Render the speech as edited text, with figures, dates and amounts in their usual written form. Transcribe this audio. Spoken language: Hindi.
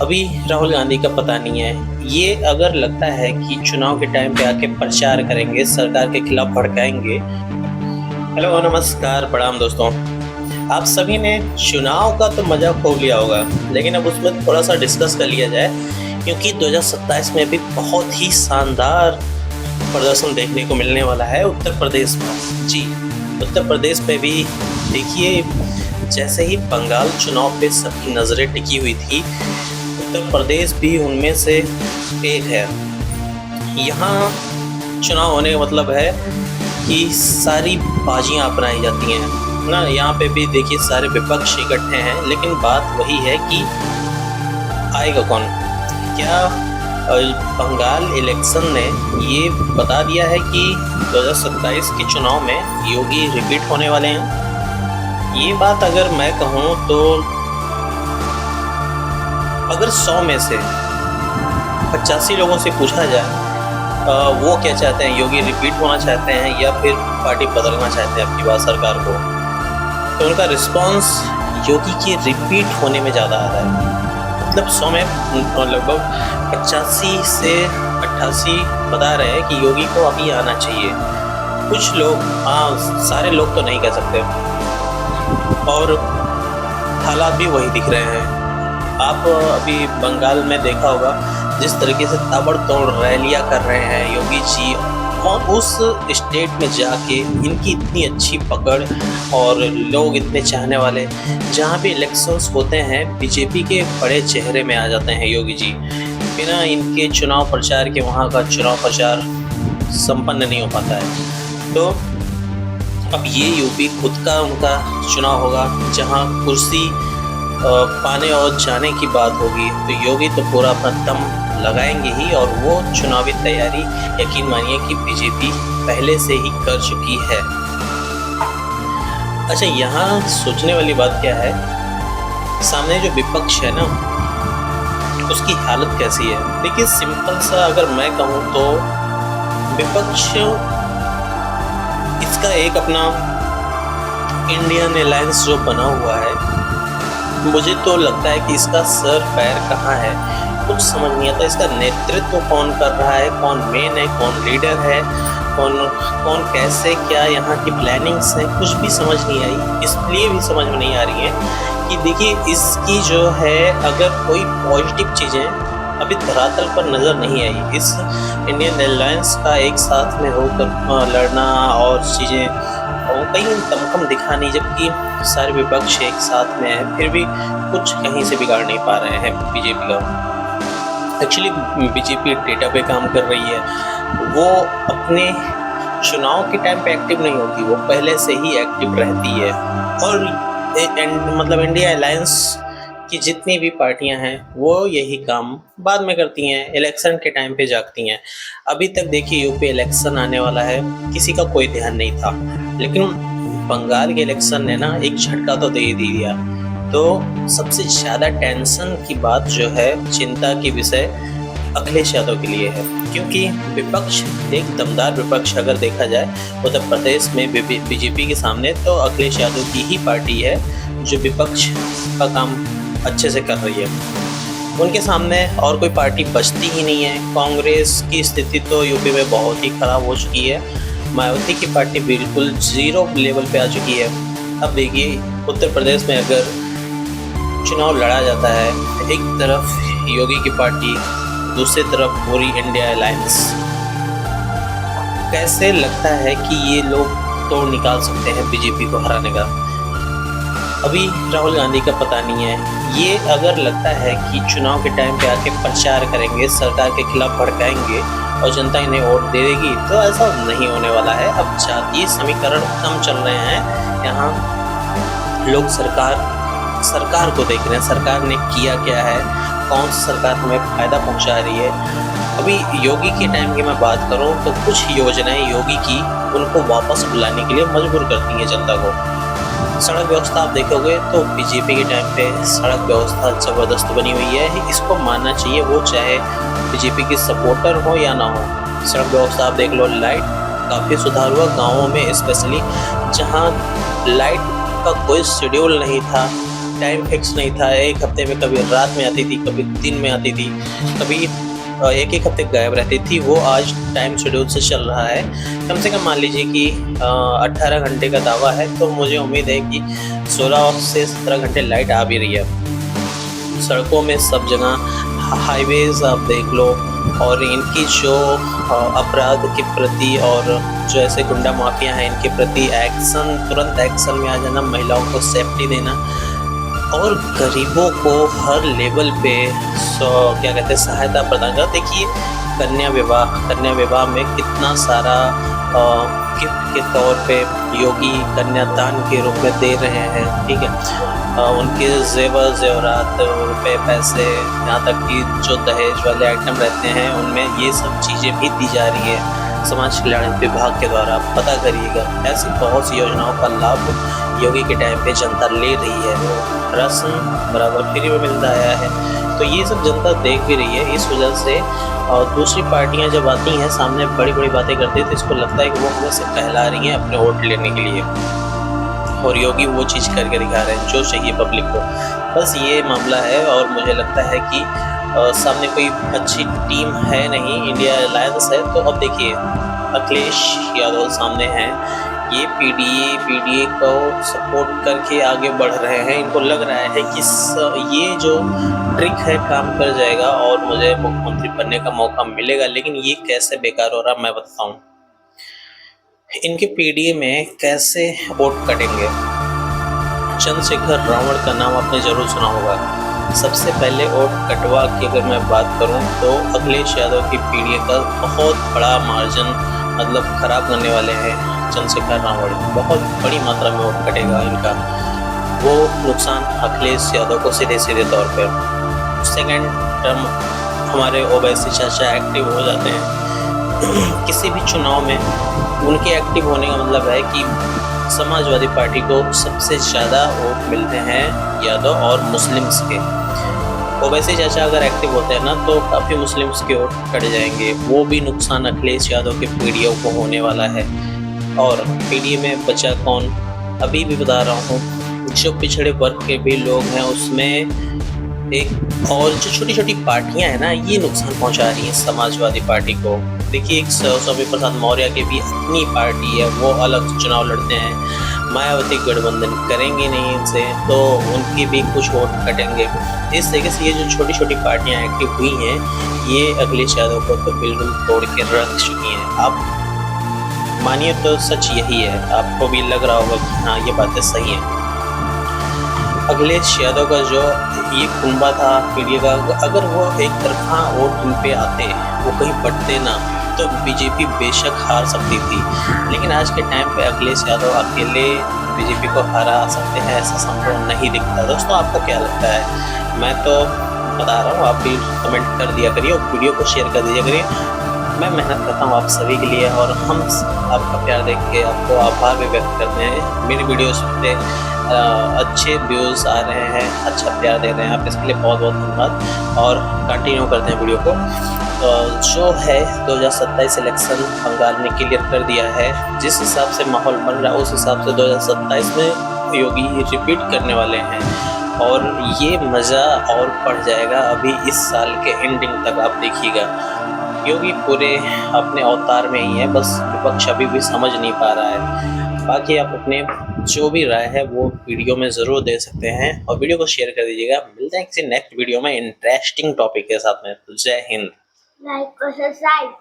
अभी राहुल गांधी का पता नहीं है। ये अगर लगता है कि चुनाव के टाइम पे आके प्रचार करेंगे, सरकार के खिलाफ भड़काएंगे। हेलो, नमस्कार, प्रणाम दोस्तों। आप सभी ने चुनाव का तो मजा खूब लिया होगा, लेकिन अब उसमें थोड़ा सा डिस्कस कर लिया जाए, क्योंकि 2027 में भी बहुत ही शानदार प्रदर्शन देखने को मिलने वाला है उत्तर प्रदेश में। जी, उत्तर प्रदेश में भी देखिए, जैसे ही बंगाल चुनाव पे सबकी नज़रें टिकी हुई थी, उत्तर प्रदेश भी उनमें से एक है। यहाँ चुनाव होने का मतलब है कि सारी बाजियां अपनाई जाती हैं ना। यहाँ पे भी देखिए सारे विपक्ष इकट्ठे हैं, लेकिन बात वही है कि आएगा कौन। क्या बंगाल इलेक्शन ने ये बता दिया है कि 2027 के चुनाव में योगी रिपीट होने वाले हैं? ये बात अगर मैं कहूँ तो अगर 100 में से 85 लोगों से पूछा जाए वो क्या चाहते हैं, योगी रिपीट होना चाहते हैं या फिर पार्टी बदलना चाहते हैं अपनी बार सरकार को, तो उनका रिस्पांस योगी के रिपीट होने में ज़्यादा आ रहा है। मतलब 100 में लगभग 85 से 88 बता रहे हैं कि योगी को अभी आना चाहिए। कुछ लोग, हाँ, सारे लोग तो नहीं कह सकते, और हालात भी वही दिख रहे हैं। आप अभी बंगाल में देखा होगा जिस तरीके से ताबड़तोड़ रैलियां कर रहे हैं योगी जी, और उस स्टेट में जाके इनकी इतनी अच्छी पकड़ और लोग इतने चाहने वाले, जहाँ भी इलेक्शंस होते हैं बीजेपी के बड़े चेहरे में आ जाते हैं योगी जी। बिना इनके चुनाव प्रचार के वहाँ का चुनाव प्रचार संपन्न नहीं हो पाता है। तो अब ये यूपी खुद का उनका चुनाव होगा, जहाँ कुर्सी पाने और जाने की बात होगी, तो योगी तो पूरा अपना दम लगाएंगे ही, और वो चुनावी तैयारी यकीन मानिए कि बीजेपी पहले से ही कर चुकी है। अच्छा, यहाँ सोचने वाली बात क्या है, सामने जो विपक्ष है ना, उसकी हालत कैसी है। देखिए, सिंपल सा अगर मैं कहूँ तो विपक्ष इसका एक अपना इंडियन अलायंस जो बना हुआ है, मुझे तो लगता है कि इसका सर पैर कहाँ है कुछ समझ नहीं आता। इसका नेतृत्व कौन कर रहा है, कौन मेन है, कौन लीडर है, कौन कैसे, क्या यहाँ की प्लानिंग्स है, कुछ भी समझ नहीं आई। इसलिए भी समझ में नहीं आ रही है कि देखिए, इसकी जो है अगर कोई पॉजिटिव चीज़ें अभी धरातल पर नज़र नहीं आई। इस इंडियन अलायंस का एक साथ में होकर लड़ना और चीज़ें कहीं दमखम दिखानी, जबकि सारे विपक्ष एक साथ में है, फिर भी कुछ कहीं से बिगाड़ नहीं पा रहे हैं बीजेपी का। एक्चुअली बीजेपी डेटा पे काम कर रही है, वो अपने चुनाव के टाइम पे एक्टिव नहीं होती, वो पहले से ही एक्टिव रहती है। और मतलब इंडिया अलायंस की जितनी भी पार्टियां हैं वो यही काम बाद में करती हैं, इलेक्शन के टाइम पे जागती हैं। अभी तक देखिए, यूपी इलेक्शन आने वाला है, किसी का कोई ध्यान नहीं था, लेकिन बंगाल के इलेक्शन ने ना एक झटका तो दे दिया। तो सबसे ज़्यादा टेंशन की बात जो है, चिंता की विषय अखिलेश यादव के लिए है, क्योंकि विपक्ष, एक दमदार विपक्ष अगर देखा जाए उत्तर प्रदेश में बीजेपी के सामने, तो अखिलेश यादव की ही पार्टी है जो विपक्ष का काम अच्छे से कर रही है। उनके सामने और कोई पार्टी बचती ही नहीं है। कांग्रेस की स्थिति तो यूपी में बहुत ही खराब हो चुकी है, मायावती की पार्टी बिल्कुल जीरो लेवल पे आ चुकी है। अब देखिए, उत्तर प्रदेश में अगर चुनाव लड़ा जाता है, एक तरफ योगी की पार्टी, दूसरी तरफ पूरी इंडिया अलायंस, कैसे लगता है कि ये लोग तोड़ निकाल सकते हैं बीजेपी को हराने का। अभी राहुल गांधी का पता नहीं है। ये अगर लगता है कि चुनाव के टाइम पे आके प्रचार करेंगे, सरकार के खिलाफ भड़काएंगे और जनता इन्हें वोट दे देगी, तो ऐसा नहीं होने वाला है। अब जातीय समीकरण कम चल रहे हैं, यहाँ लोग सरकार को देख रहे हैं, सरकार ने किया क्या है, कौन सी सरकार हमें फ़ायदा पहुंचा रही है। अभी योगी के टाइम की मैं बात करूं तो कुछ योजनाएं योगी की उनको वापस बुलाने के लिए मजबूर करती हैं जनता को। सड़क व्यवस्था आप देखोगे तो बीजेपी के टाइम पे सड़क व्यवस्था ज़बरदस्त बनी हुई है, इसको मानना चाहिए, वो चाहे बीजेपी के सपोर्टर हो या ना हो। सड़क व्यवस्था आप देख लो, लाइट काफ़ी सुधार हुआ गाँवों में, स्पेशली जहाँ लाइट का कोई शेड्यूल नहीं था, टाइम फिक्स नहीं था। एक हफ्ते में कभी रात में आती थी, कभी दिन में आती थी, कभी एक एक हफ्ते गायब रहती थी। वो आज टाइम शेड्यूल से चल रहा है। कम से कम मान लीजिए कि 18 घंटे का दावा है, तो मुझे उम्मीद है कि 16 से 17 घंटे लाइट आ भी रही है। सड़कों में सब जगह हाईवेज आप देख लो, और इनकी जो अपराध के प्रति और जो ऐसे गुंडा माफिया हैं इनके प्रति एक्शन, तुरंत एक्शन में आ जाना, महिलाओं को सेफ्टी देना और गरीबों को हर लेवल पे क्या कहते हैं सहायता प्रदान करना। देखिए कन्या विवाह में कितना सारा गिफ्ट के तौर पे योगी कन्यादान के रूप में दे रहे हैं, ठीक है। उनके जेवर जेवरात, रुपए, पैसे, यहाँ तक कि जो दहेज वाले आइटम रहते हैं उनमें ये सब चीज़ें भी दी जा रही है समाज कल्याण विभाग के द्वारा। पता करिएगा, ऐसी बहुत सी योजनाओं का लाभ योगी के टाइम पे जनता ले रही है। राशन बराबर फ्री में मिलता आया है, तो ये सब जनता देख भी रही है। इस वजह से और दूसरी पार्टियां जब आती हैं सामने बड़ी बड़ी बातें करती हैं, तो इसको लगता है कि वो हमें से कहला रही हैं अपने वोट लेने के लिए, और योगी वो चीज़ करके दिखा रहे हैं जो चाहिए पब्लिक को। बस ये मामला है, और मुझे लगता है कि सामने कोई अच्छी टीम है नहीं, इंडिया अलायंस है। तो अब देखिए अखिलेश यादव सामने हैं, ये पीडीए को सपोर्ट करके आगे बढ़ रहे हैं। इनको लग रहा है कि ये जो ट्रिक है काम कर जाएगा और मुझे मुख्यमंत्री बनने का मौका मिलेगा। लेकिन ये कैसे बेकार हो रहा मैं बताता हूँ। इनके पीडीए में कैसे वोट कटेंगे। चंद्रशेखर रावण का नाम आपने जरूर सुना होगा। सबसे पहले वोट कटवा की अगर मैं बात करूं तो अखिलेश यादव की पीडीए का बहुत बड़ा मार्जिन मतलब खराब करने वाले हैं चंद्रशेखर रावण। बहुत बड़ी मात्रा में वोट कटेगा इनका, वो नुकसान अखिलेश यादव को सीधे सीधे तौर पर। सेकेंड टर्म हमारे ओवैसी चाचा एक्टिव हो जाते हैं किसी भी चुनाव में। उनके एक्टिव होने का मतलब है कि समाजवादी पार्टी को सबसे ज़्यादा वोट मिलते हैं यादव और मुस्लिम्स के। ओवैसी चाचा अगर एक्टिव होते हैं ना तो काफ़ी मुस्लिम्स के वोट कट जाएंगे। वो भी नुकसान अखिलेश यादव के पीडीए को होने वाला है। और पीडीए में बचा कौन, अभी भी बता रहा हूँ, जो पिछड़े वर्ग के भी लोग हैं उसमें एक, और जो छोटी छोटी पार्टियां हैं ना ये नुकसान पहुंचा रही हैं समाजवादी पार्टी को। देखिए एक स्वामी प्रसाद मौर्य की भी अपनी पार्टी है, वो अलग चुनाव लड़ते हैं। मायावती गठबंधन करेंगे नहीं इनसे, तो उनकी भी कुछ वोट कटेंगे। इस तरीके से ये जो छोटी छोटी पार्टियां एक्टिव हुई हैं ये अखिलेश यादव को तो बिल्कुल तोड़ के रख चुकी हैं। आप मानिए तो सच यही है, आपको भी लग रहा होगा कि हाँ ये बातें सही हैं। अखिलेश यादव का जो ये कुंबा था पीडीए का, अगर वो एक तरफा वोट इन पे आते, वो कहीं बढ़ते ना, तो बीजेपी बेशक हार सकती थी। लेकिन आज के टाइम पे अखिलेश यादव अकेले बीजेपी को हरा सकते हैं ऐसा संभव नहीं दिखता। दोस्तों आपको क्या लगता है? मैं तो बता रहा हूँ, आप भी कमेंट कर दिया करिए और वीडियो को शेयर कर दीजिए करिए। मैं मेहनत करता हूँ आप सभी के लिए, और हम आपका प्यार देख के आपको आभार भी व्यक्त करते हैं। मेरी वीडियोस पे अच्छे व्यूज़ आ रहे हैं, अच्छा प्यार दे रहे हैं आप, इसके लिए बहुत बहुत धन्यवाद। और कंटिन्यू करते हैं वीडियो को। जो है 2027 इलेक्शन बंगाल ने क्लियर कर दिया है। जिस हिसाब से माहौल बन रहा है उस हिसाब से 2027 में योगी रिपीट करने वाले हैं, और ये मज़ा और बढ़ जाएगा अभी इस साल के एंडिंग तक। आप देखिएगा योगी पूरे अपने अवतार में ही है, बस विपक्ष अभी भी समझ नहीं पा रहा है। बाकी आप अपने जो भी राय है वो वीडियो में ज़रूर दे सकते हैं, और वीडियो को शेयर कर दीजिएगा। मिलते हैं किसी नेक्स्ट वीडियो में इंटरेस्टिंग टॉपिक के साथ में। जय हिंद। लाइक और सब्सक्राइब।